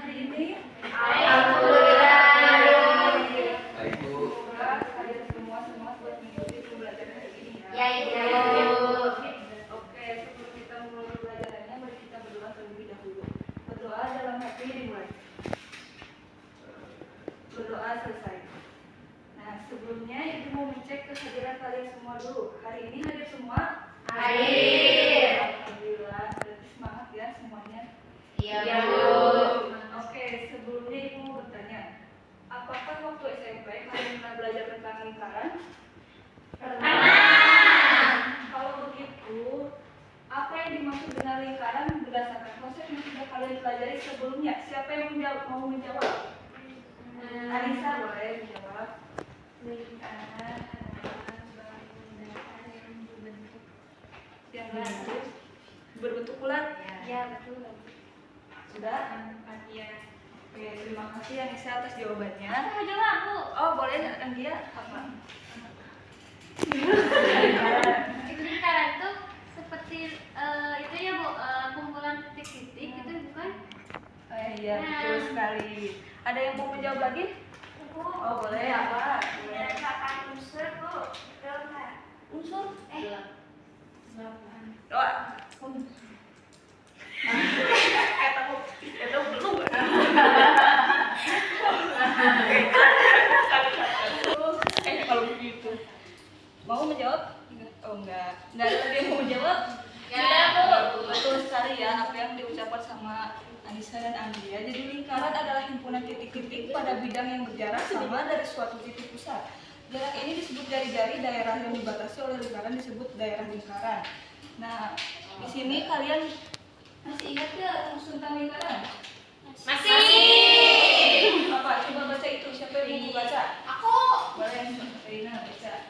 hari ini? Alhamdulillah. Baik Bu. Kalian semua semangat buat mengikuti pembelajaran hari ini ya. Ya Ibu. Oke, sebelum kita mulai pembelajarannya, mari kita berdoa terlebih dahulu. Berdoa dalam hati dimulai. Berdoa selesai. Nah, sebelumnya Ibu mau mengecek kehadiran kalian semua dulu. Hari ini hadir semua? Hadir. Alhamdulillah, berarti semangat ya semuanya. Iya Bu. Oke, sebelumnya Ibu mau bertanya, apakah waktu SMP kalian pernah belajar tentang lingkaran? Pernah. Kalau begitu, apa yang dimaksud dengan lingkaran berdasarkan konsep yang sudah kalian pelajari sebelumnya? Siapa yang mau menjawab? Anissa boleh menjawab. Lingkaran adalah bangunan yang berbentuk bulat. Ya betul. Sudah? Iya. Oke, terima kasih Anissa atas jawabannya. Aku mau jawab Bu. Oh, boleh dia apa? Itu lingkaran tuh seperti itu ya Bu, kumpulan titik-titik itu bukan? Iya, betul sekali. Ada yang mau menjawab lagi? Oh, boleh apa? Boleh. Unsur Bu. Unsur? Itu belum. Kalau begitu. Mau menjawab? Oh, enggak. Enggak ada lagi yang mau menjawab? Ya, Bu. Betul sekali ya apa yang diucapkan sama Anissa dan Andrea. Jadi lingkaran adalah himpunan titik-titik pada bidang yang berjarak sama dari suatu titik pusat. Jarak ini disebut jari-jari, daerah yang dibatasi oleh lingkaran disebut daerah lingkaran. Nah, di sini kalian masih ingat nggak rumus tentang lingkaran? Masih. Apa? Coba baca itu. Siapa yang mau baca? Aku. Boleh, Rina baca.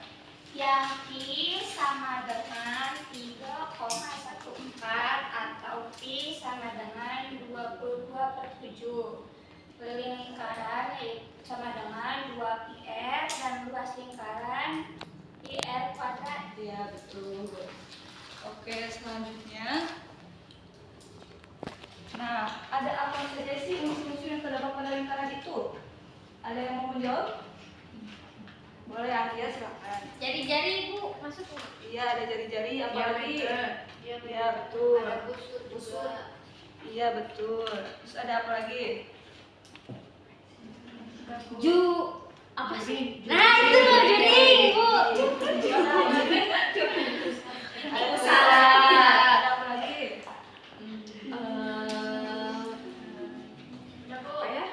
Yang I sama dengan 3,14 atau I sama dengan 22/7. Lingkaran sama dengan 2πr dan luas lingkaran πr kuadrat. Iya, betul. Oke, selanjutnya. Nah, ada apa saja sih unsur-unsur yang terdapat pada lingkaran itu? Ada yang mau menjawab? Boleh, Alia silakan. Jari-jari Bu, masuk Bu. Iya, ada jari-jari, apa lagi? Iya, Iya, betul. Ada busur. Iya, betul. Terus ada apa lagi? Ju apa sih? Nah, itu juding Bu. Ada salah. Ada apa lagi? Apa ya?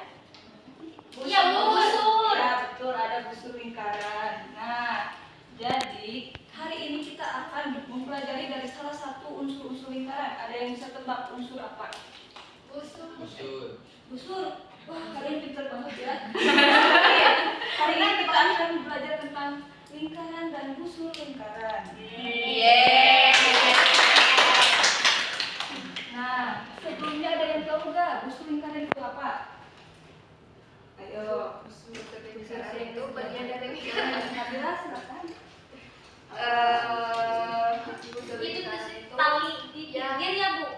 Iya, busur. Ya, betul, ada busur lingkaran. Nah, jadi hari ini kita akan mempelajari dari salah satu unsur-unsur lingkaran. Ada yang bisa tebak unsur apa? Busur. Busur. Wah, kalian pintar banget ya. Hari ini kita akan belajar tentang lingkaran dan busur lingkaran. Nah, sebelumnya ada yang tahu nggak busur lingkaran itu apa? Ayo, busur lingkaran itu bagian dari lingkaran. Nabila, silakan. Busur Itu lingkaran tali di pinggir ya Bu?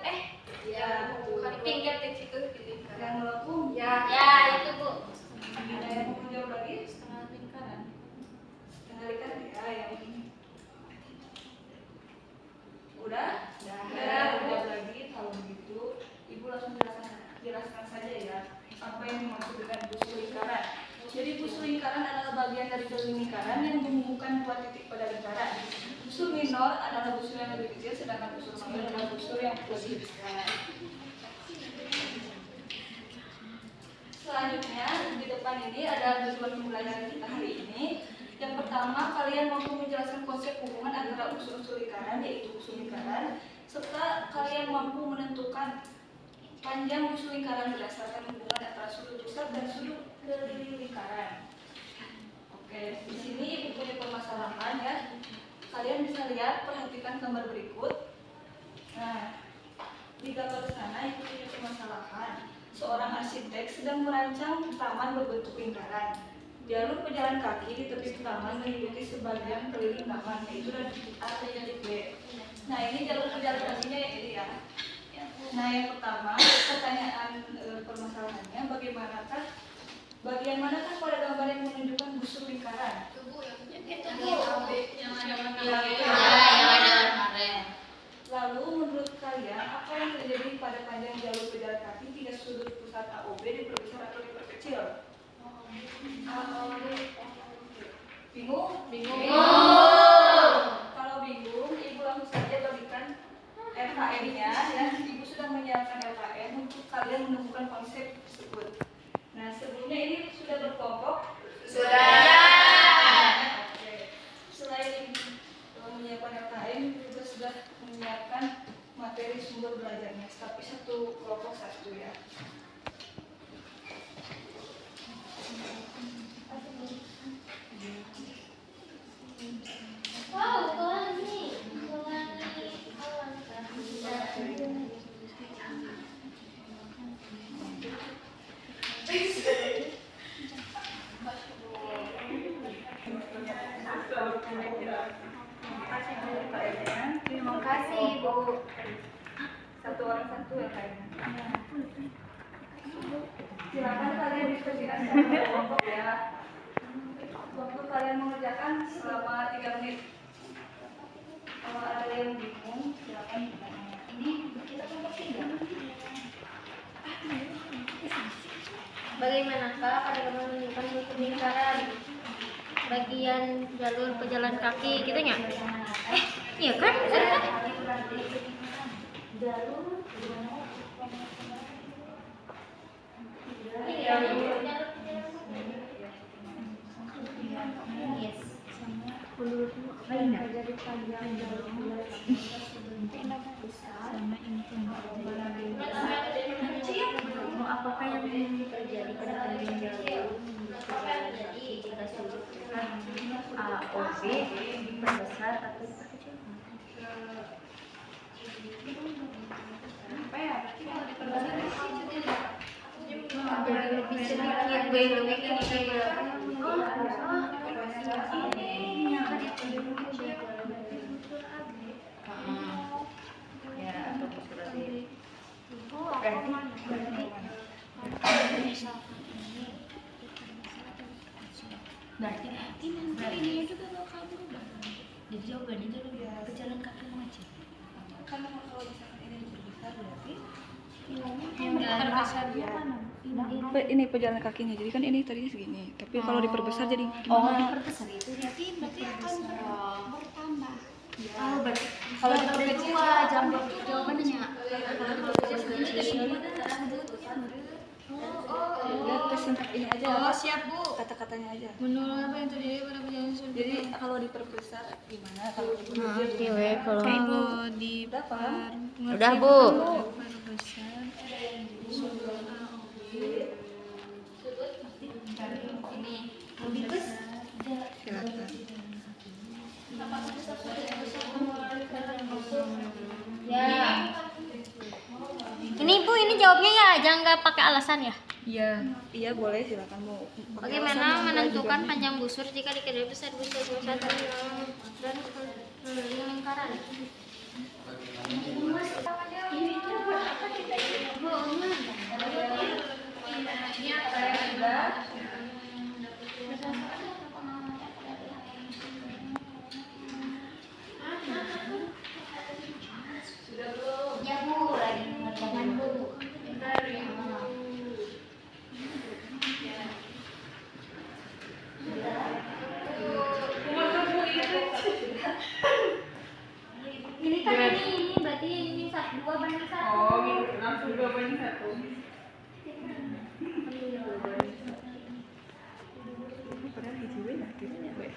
Ya, Bukan di pinggir di situ di lingkaran. yang melengkung. Ya itu Bu. Ada yang mau menjawab lagi? Setengah lingkaran. Setengah lingkaran ya, yang ini. Udah? Udah jawab lagi. Kalau begitu, Ibu langsung jelaskan saja ya apa yang dimaksud dengan busur lingkaran. Jadi busur lingkaran adalah bagian dari lingkaran yang menghubungkan dua titik pada lingkaran. Busur minor adalah busur yang lebih kecil, sedangkan busur major adalah busur yang lebih besar. Selanjutnya di depan ini ada tujuan pembelajaran kita hari ini. Yang pertama, kalian mampu menjelaskan konsep hubungan antara unsur-unsur lingkaran, yaitu busur lingkaran, serta kalian mampu menentukan panjang busur lingkaran berdasarkan hubungan antara sudut pusat dan sudut keliling lingkaran. Oke, di sini Ibu punya permasalahan ya. Kalian bisa lihat, perhatikan gambar berikut. Nah, di gambar sana Ibu punya permasalahan. Seorang arsitek sedang merancang taman berbentuk lingkaran. Jalur pejalan kaki di tepi taman mengikuti sebagian keliling taman, yaitu dari titik A ke titik B. Nah, ini jalur pejalan kakinya yang ini ya. Nah, yang pertama, pertanyaan permasalahannya bagaimanakah bagian manakah pada gambar yang menunjukkan busur lingkaran? Lalu menurut kalian apa yang terjadi pada panjang jalur pejalan kaki jika sudut pusat AOB diperbesar atau diperkecil? Bingung? Kalau bingung, ibu langsung saja bagikan LKM-nya ya. Ibu sudah menyiapkan LKM untuk kalian menemukan konsep tersebut. Nah, sebelumnya ini sudah berkelompok? Oke. Selain menyiapkan LKM, juga sudah menyiapkan materi sumber belajarnya. Tapi satu kelompok satu ya. Terima kasih Ibu. Satu orang satu ya kayaknya. Silakan kalian diskusikan secara kelompok ya. Waktu kalian mengerjakan selama 3 menit. Kalau ada yang bingung, silakan bertanya. Ini kita kelompok 3. Bagaimanakah pada gambar menunjukkan busur lingkaran bagian jalur pejalan kaki gitu nya? Iya kan? Yes. Menurutmu apa yang terjadi panjang jalur apakah yang terjadi pada panjang jalur jika sudut AOB diperbesar atau diperkecil? Apa ya? Jadi lebih sedikit, lebih kecil. Berarti ini juga gak kabur udah. Jadi jawabannya itu pejalan kaki macet. Karena kalau misalkan ini berbesar berarti ini pejalan kakinya. Jadi kan ini tadinya segini. Tapi kalau diperbesar jadi gimana? Diperbesar itu berarti akan bertambah. Oh, berarti Kalau diperkecil jawabannya. Udah kesingkat ini aja. Oh, siap Bu. Kata-katanya aja. Menurut apa yang terjadi pada pejalan sudut? Jadi kalau diperbesar gimana? Kalau diperbesar Kalau di udah paham? Udah, Bu. perbesar Silakan. Ya. Ini Bu, ini jawabnya ya aja nggak pakai alasan ya? Iya boleh, silakan mau. Bagaimana menentukan panjang busur jika dikira besar busur dan lingkaran? Ya Bu, lagi mengerjakan Bu. Ini kan ini berarti ini 2:1. Oh gitu, langsung 2/1. Padahal hiji we lah gitu we.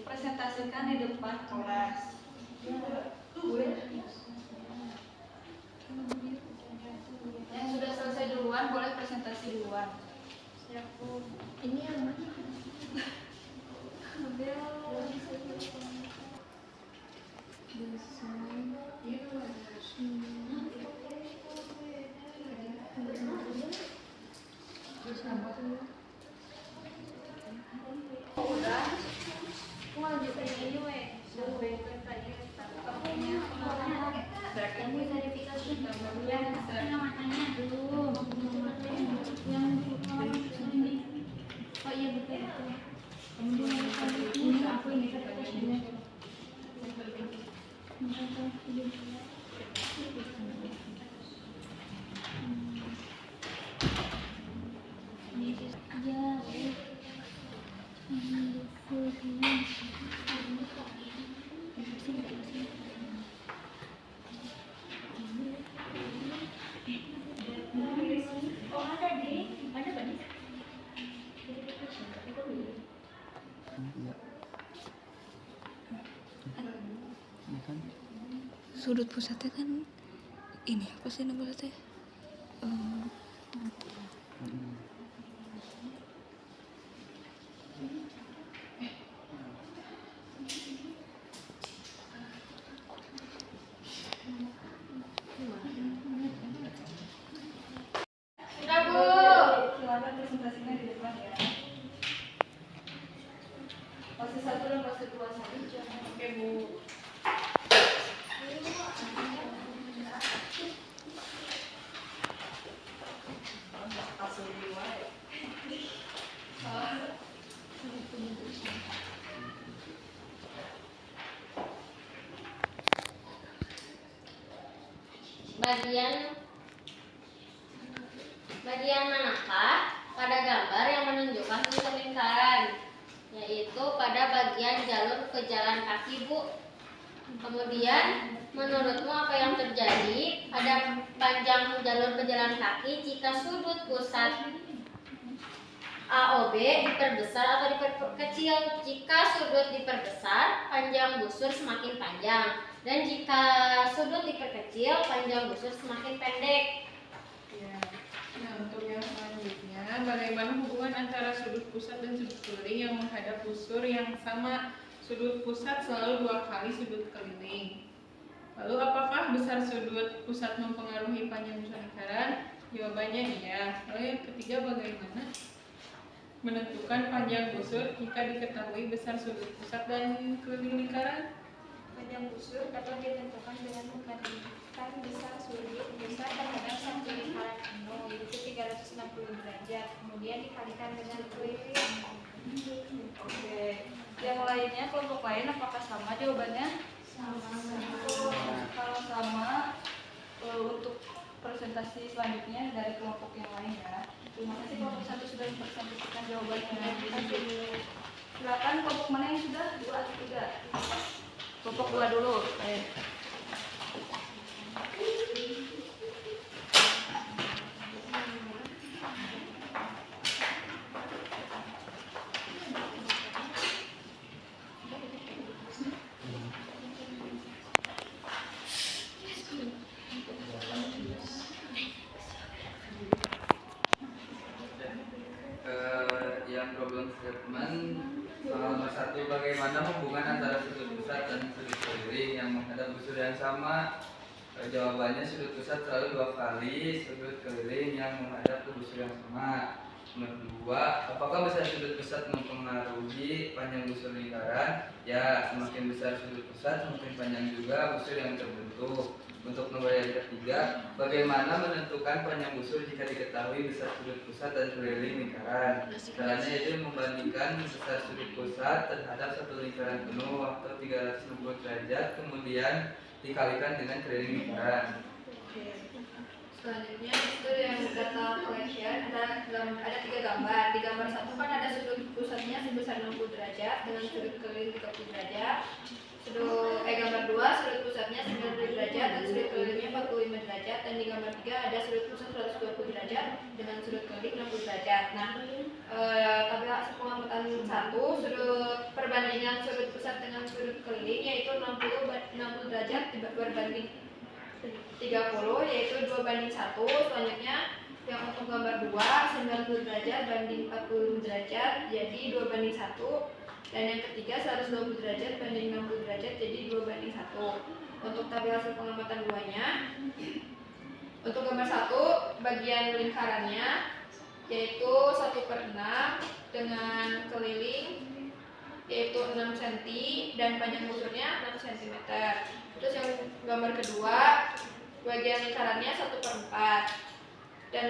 Presentasikan di depan kelas. Yang sudah selesai duluan boleh presentasi duluan. Ini yang mana? Udah. Mau lanjutin ini weh. Kamu verifikasi yang matanya belum. Yang ini. Oh iya betul betul. Kamu dulu ini aku ini verifikasinya. Sudut pusatnya kan ini apa sih namanya teh? Sudah Bu. Silakan presentasinya di depan ya. Fase 1 dan fase 2 saja. Oke Bu. Bagian manakah pada gambar yang menunjukkan bentuk lingkaran? Yaitu pada bagian jalur pejalan kaki, Bu. Kemudian, menurutmu apa yang terjadi pada panjang jalur pejalan kaki jika sudut pusat AOB diperbesar atau diperkecil? Jika sudut diperbesar, panjang busur semakin panjang. Dan jika sudut diperkecil, panjang busur semakin pendek. Ya. Nah, untuk yang selanjutnya, bagaimana hubungan antara sudut pusat dan sudut keliling yang menghadap busur yang sama? Sudut pusat selalu 2 kali sudut keliling. Lalu, apakah besar sudut pusat mempengaruhi panjang busur lingkaran? Jawabannya iya. Lalu yang ketiga, bagaimana menentukan panjang busur jika diketahui besar sudut pusat dan keliling lingkaran? Panjang busur dapat ditentukan dengan membandingkan besar sudut pusat terhadap satu lingkaran penuh, yaitu 360 derajat, kemudian dikalikan dengan keliling. Oke. Yang lainnya, kelompok lain apakah sama jawabannya? Kalau sama, untuk presentasi selanjutnya dari kelompok yang lain ya. Terima kasih kelompok 1 sudah mempresentasikan jawabannya. Silakan kelompok mana yang sudah 2 atau 3? Kelompok 2 dulu. Baik. Yang problem statement nomor 1, bagaimana hubungan antara sudut pusat dan sudut keliling yang menghadap busur yang sama? Jawabannya sudut pusat selalu 2 kali sudut keliling yang menghadap ke busur yang sama. Nomor 2, apakah besar sudut pusat mempengaruhi panjang busur lingkaran? Ya, semakin besar sudut pusat semakin panjang juga busur yang terbentuk. Untuk nomor yang ketiga, bagaimana menentukan panjang busur jika diketahui besar sudut pusat dan keliling lingkaran? Caranya yaitu membandingkan besar sudut pusat terhadap satu lingkaran penuh atau 360 derajat, kemudian dikalikan dengan keliling lingkaran. Selanjutnya itu yang data collection ada 3 gambar. Di gambar 1 kan ada sudut pusatnya sebesar 60 derajat dengan sudut keliling 30 derajat. Gambar 2 sudut pusatnya 90 derajat dan sudut kelilingnya 45 derajat, dan di gambar 3 ada sudut pusat 120 derajat dengan sudut keliling 60 derajat. Nah, tabel pengamatan 1, sudut perbandingan sudut pusat dengan sudut keliling yaitu 60 derajat berbanding 30, yaitu 2:1. Selanjutnya yang untuk gambar 2 90 derajat banding 40 derajat jadi 2:1. Dan yang ketiga 120 derajat banding 60 derajat jadi 2:1. Untuk tabel hasil pengamatan 2-nya, untuk gambar 1 bagian lingkarannya yaitu 1/6 dengan keliling yaitu 6 cm, dan panjang busurnya 6 cm. Terus yang gambar kedua, bagian lingkarannya 1/4 dan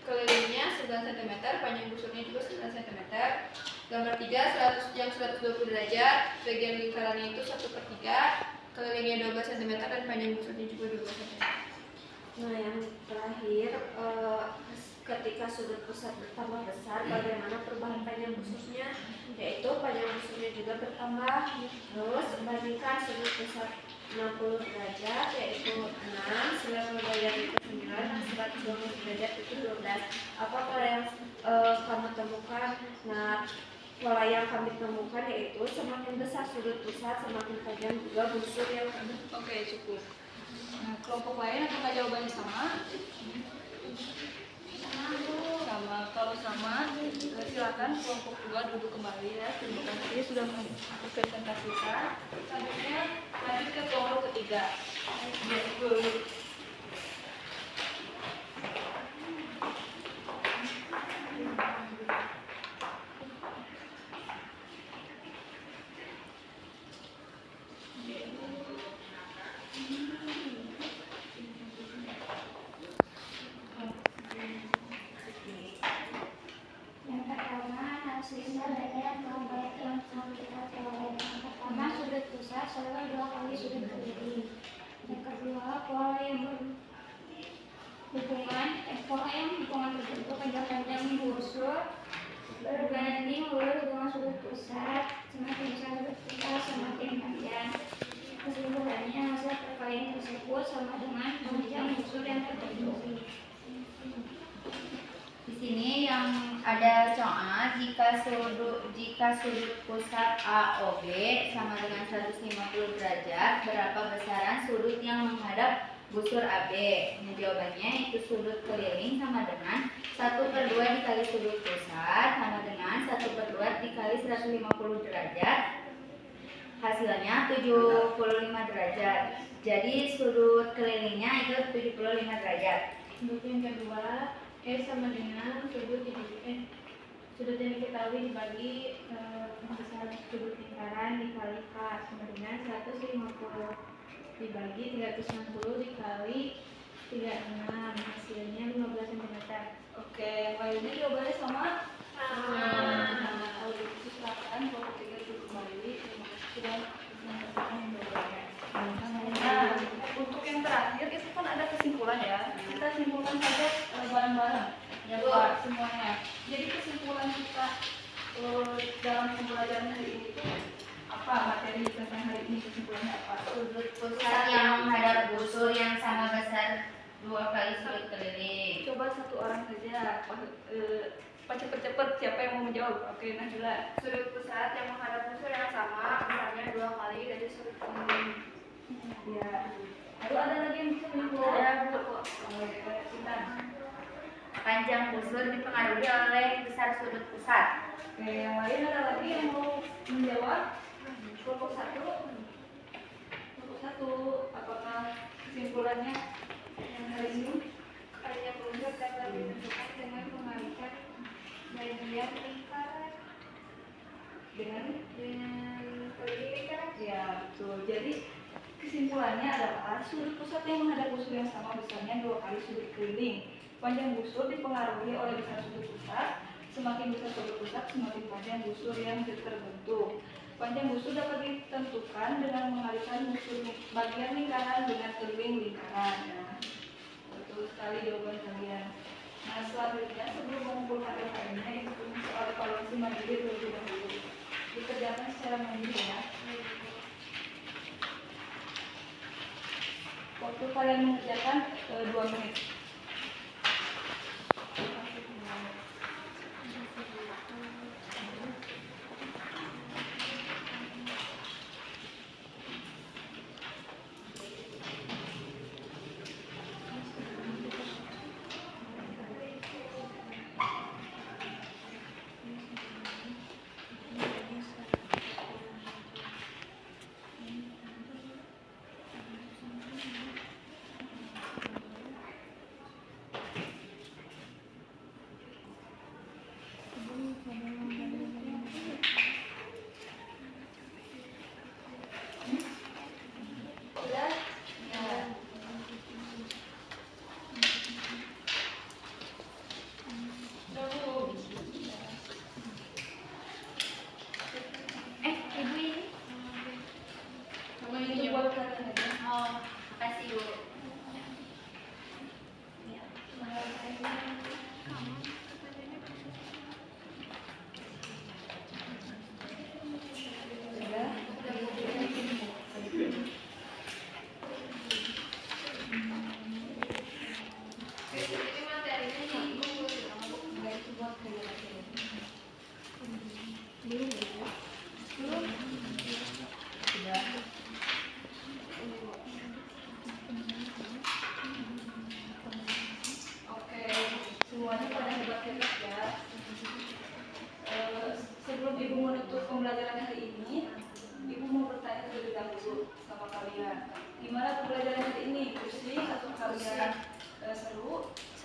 kelilingnya 9 cm, panjang busurnya juga 9 cm. Gambar 3, yang 120 derajat, bagian lingkarannya itu 1/3, kelilingnya 12 cm dan panjang busurnya juga 12 cm. Nah, yang terakhir, ketika sudut pusat bertambah besar, bagaimana perubahan panjang busurnya? Yaitu panjang busurnya juga bertambah. Terus bandingkan sudut pusat 60 derajat, yaitu 6, 90 derajat itu 9, dan 120 derajat itu 12. Apa pola yang kamu temukan? Nah, pola yang kami temukan yaitu semakin besar sudut pusat, semakin panjang juga busur yang ada. Oke, cukup. Nah, kelompok lain apakah jawabannya sama? Sama. Kalau sama, silakan kelompok 2 duduk kembali ya. Terima kasih sudah mempresentasikan. Selanjutnya lanjut ke kelompok ketiga. Yang pertama, analisis derajat kelompok yang kita teori. Yang pertama, sudut pusat selalu 2 kali sudut keliling. Yang kedua, pola yang hubungan tertentu panjang busur berbanding lurus dengan sudut pusat. Semakin besar sudut pusat, semakin panjang. Kesimpulannya, hasil perkalian tersebut sama dengan panjang busur yang tertentu. Di sini yang ada soal jika sudut pusat AOB sama dengan 150 derajat, berapa besaran sudut yang menghadap busur AB? Nah, jawabannya itu sudut keliling sama dengan 1/2 dikali sudut pusat sama dengan 1/2 dikali 150 derajat. Hasilnya 75 derajat. Jadi sudut kelilingnya itu 75 derajat. Untuk yang kedua, sama dengan sudut yang diketahui dibagi besar sudut lingkaran dikali K sama dengan 150 dibagi 360 dikali 36, hasilnya 15 cm. Oke, yang lainnya jawabannya sama? Nah, kalau gitu silakan kelompok 3 duduk kembali. Terima kasih sudah menyampaikan jawabannya. Nah, untuk yang terakhir itu kan ada kesimpulan ya. Kita simpulkan saja bareng-bareng ya Pak semuanya. Jadi kesimpulan kita dalam pembelajaran hari ini itu apa materi tentang hari ini, kesimpulannya apa? Sudut pusat yang menghadap busur yang sama besar 2 kali sudut keliling. Coba satu orang saja, cepet-cepet siapa yang mau menjawab? Oke, Najla. Sudut pusat yang menghadap busur yang sama besarnya 2 kali dari sudut keliling. Ya. Lalu ada lagi yang bisa menjawab? Ada, Bu. Panjang busur dipengaruhi oleh besar sudut pusat. Oke, yang lain ada lagi yang mau menjawab? Kelompok 1. Kelompok 1, apakah kesimpulannya yang hari ini? Panjang busur dapat ditentukan dengan mengalihkan bagian lingkaran Dengan keliling lingkaran. ya, betul. Jadi kesimpulannya adalah sudut pusat yang menghadap busur yang sama besarnya 2 kali sudut keliling. Panjang busur dipengaruhi oleh besar sudut pusat. Semakin besar sudut pusat, semakin panjang busur yang terbentuk. Panjang busur dapat ditentukan dengan mengalihkan busur bagian lingkaran dengan keliling lingkaran. Nah, betul sekali jawaban kalian. Nah, selanjutnya sebelum mengumpulkan LKM-nya, itu punya soal evaluasi mandiri terlebih dahulu. Dikerjakan secara mandiri ya. Waktu kalian mengerjakan 2 menit.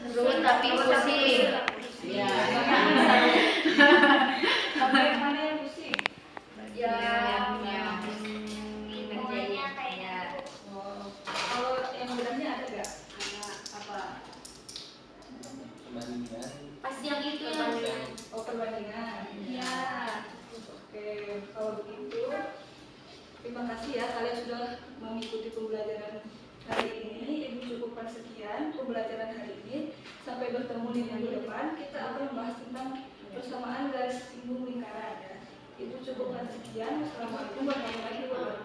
Seru tapi pusing. Ya. Bagian mana yang pusing? Yang ngerjainnya kayak Kalau yang bedanya ada nggak? Apa? Perbandingan. Pas yang itu ya. Oh, perbandingan. Iya. Oke, kalau begitu terima kasih ya kalian sudah mengikuti pembelajaran hari ini. Ibu cukupkan sekian pembelajaran hari ini. Sampai bertemu di minggu depan, kita akan membahas tentang persamaan garis singgung lingkaran ya. Ibu cukupkan sekian. Wassalamualaikum warahmatullahi wabarakatuh.